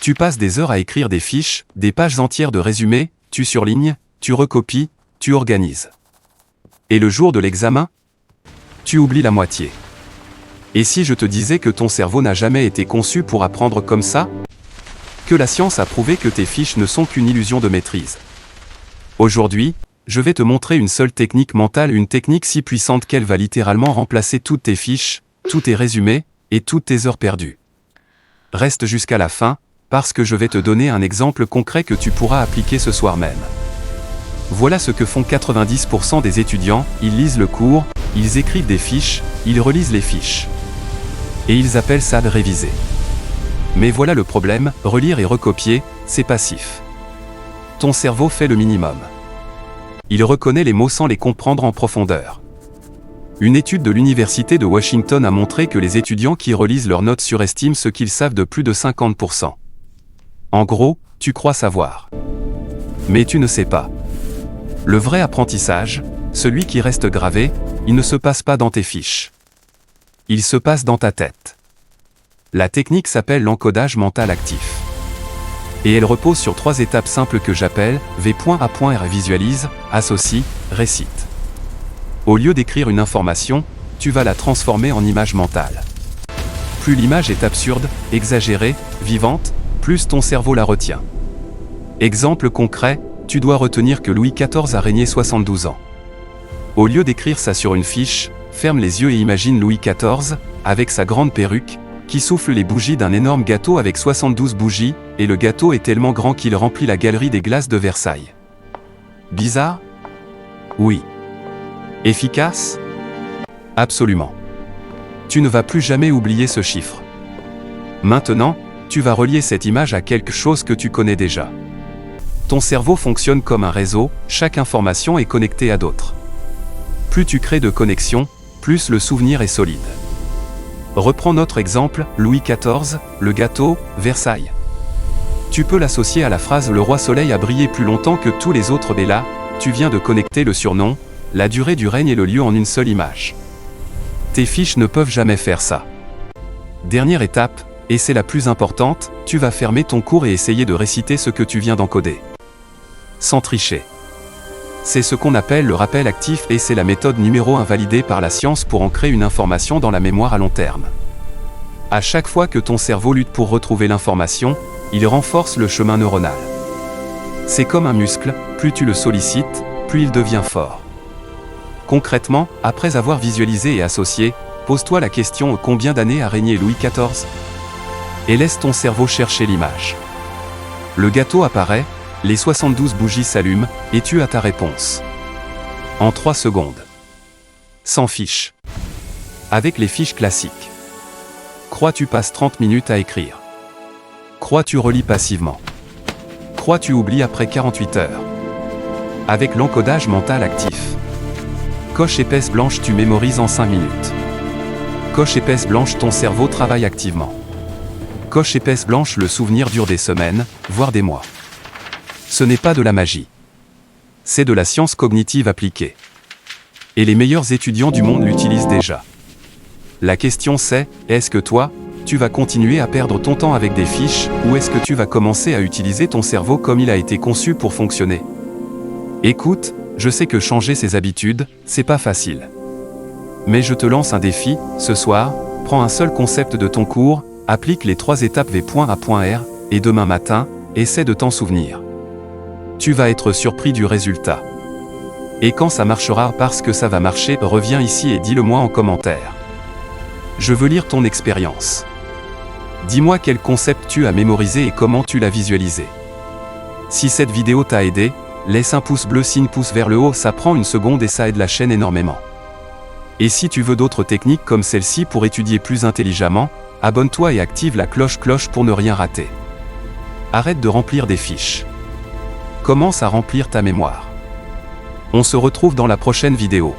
Tu passes des heures à écrire des fiches, des pages entières de résumés, tu surlignes, tu recopies, tu organises. Et le jour de l'examen, tu oublies la moitié. Et si je te disais que ton cerveau n'a jamais été conçu pour apprendre comme ça? Que la science a prouvé que tes fiches ne sont qu'une illusion de maîtrise. Aujourd'hui, je vais te montrer une seule technique mentale, une technique si puissante qu'elle va littéralement remplacer toutes tes fiches, tous tes résumés, et toutes tes heures perdues. Reste jusqu'à la fin, parce que je vais te donner un exemple concret que tu pourras appliquer ce soir même. Voilà ce que font 90% des étudiants, ils lisent le cours, ils écrivent des fiches, ils relisent les fiches. Et ils appellent ça de réviser. Mais voilà le problème, relire et recopier, c'est passif. Ton cerveau fait le minimum. Il reconnaît les mots sans les comprendre en profondeur. Une étude de l'Université de Washington a montré que les étudiants qui relisent leurs notes surestiment ce qu'ils savent de plus de 50%. En gros, tu crois savoir. Mais tu ne sais pas. Le vrai apprentissage, celui qui reste gravé, il ne se passe pas dans tes fiches. Il se passe dans ta tête. La technique s'appelle l'encodage mental actif. Et elle repose sur 3 étapes simples que j'appelle V.A.R visualise, associe, récite. Au lieu d'écrire une information, tu vas la transformer en image mentale. Plus l'image est absurde, exagérée, vivante, plus ton cerveau la retient. Exemple concret, tu dois retenir que Louis XIV a régné 72 ans. Au lieu d'écrire ça sur une fiche, ferme les yeux et imagine Louis XIV, avec sa grande perruque, qui souffle les bougies d'un énorme gâteau avec 72 bougies, et le gâteau est tellement grand qu'il remplit la galerie des glaces de Versailles. Bizarre? Oui. Efficace? Absolument. Tu ne vas plus jamais oublier ce chiffre. Maintenant, tu vas relier cette image à quelque chose que tu connais déjà. Ton cerveau fonctionne comme un réseau, chaque information est connectée à d'autres. Plus tu crées de connexions, plus le souvenir est solide. Reprends notre exemple, Louis XIV, le gâteau, Versailles. Tu peux l'associer à la phrase « Le roi soleil a brillé plus longtemps que tous les autres » et là, tu viens de connecter le surnom, la durée du règne et le lieu en une seule image. Tes fiches ne peuvent jamais faire ça. Dernière étape, et c'est la plus importante, tu vas fermer ton cours et essayer de réciter ce que tu viens d'encoder. Sans tricher. C'est ce qu'on appelle le rappel actif et c'est la méthode numéro 1 validée par la science pour ancrer une information dans la mémoire à long terme. À chaque fois que ton cerveau lutte pour retrouver l'information, il renforce le chemin neuronal. C'est comme un muscle, plus tu le sollicites, plus il devient fort. Concrètement, après avoir visualisé et associé, pose-toi la question « Combien d'années a régné Louis XIV ?» et laisse ton cerveau chercher l'image. Le gâteau apparaît, les 72 bougies s'allument, et tu as ta réponse. En 3 secondes. Sans fiche. Avec les fiches classiques. Crois-tu passes 30 minutes à écrire? Crois-tu relis passivement? Crois-tu oublies après 48 heures? Avec l'encodage mental actif. Coche épaisse blanche, tu mémorises en 5 minutes. Coche épaisse blanche, ton cerveau travaille activement. Coche épaisse blanche, le souvenir dure des semaines, voire des mois. Ce n'est pas de la magie. C'est de la science cognitive appliquée. Et les meilleurs étudiants du monde l'utilisent déjà. La question c'est, est-ce que toi, tu vas continuer à perdre ton temps avec des fiches, ou est-ce que tu vas commencer à utiliser ton cerveau comme il a été conçu pour fonctionner? Écoute, je sais que changer ses habitudes, c'est pas facile. Mais je te lance un défi, ce soir, prends un seul concept de ton cours, applique les 3 étapes V.A.R, et demain matin, essaie de t'en souvenir. Tu vas être surpris du résultat. Et quand ça marchera parce que ça va marcher, reviens ici et dis-le-moi en commentaire. Je veux lire ton expérience. Dis-moi quel concept tu as mémorisé et comment tu l'as visualisé. Si cette vidéo t'a aidé, laisse un pouce bleu signe pouce vers le haut, ça prend 1 seconde et ça aide la chaîne énormément. Et si tu veux d'autres techniques comme celle-ci pour étudier plus intelligemment, abonne-toi et active la cloche pour ne rien rater. Arrête de remplir des fiches. Commence à remplir ta mémoire. On se retrouve dans la prochaine vidéo.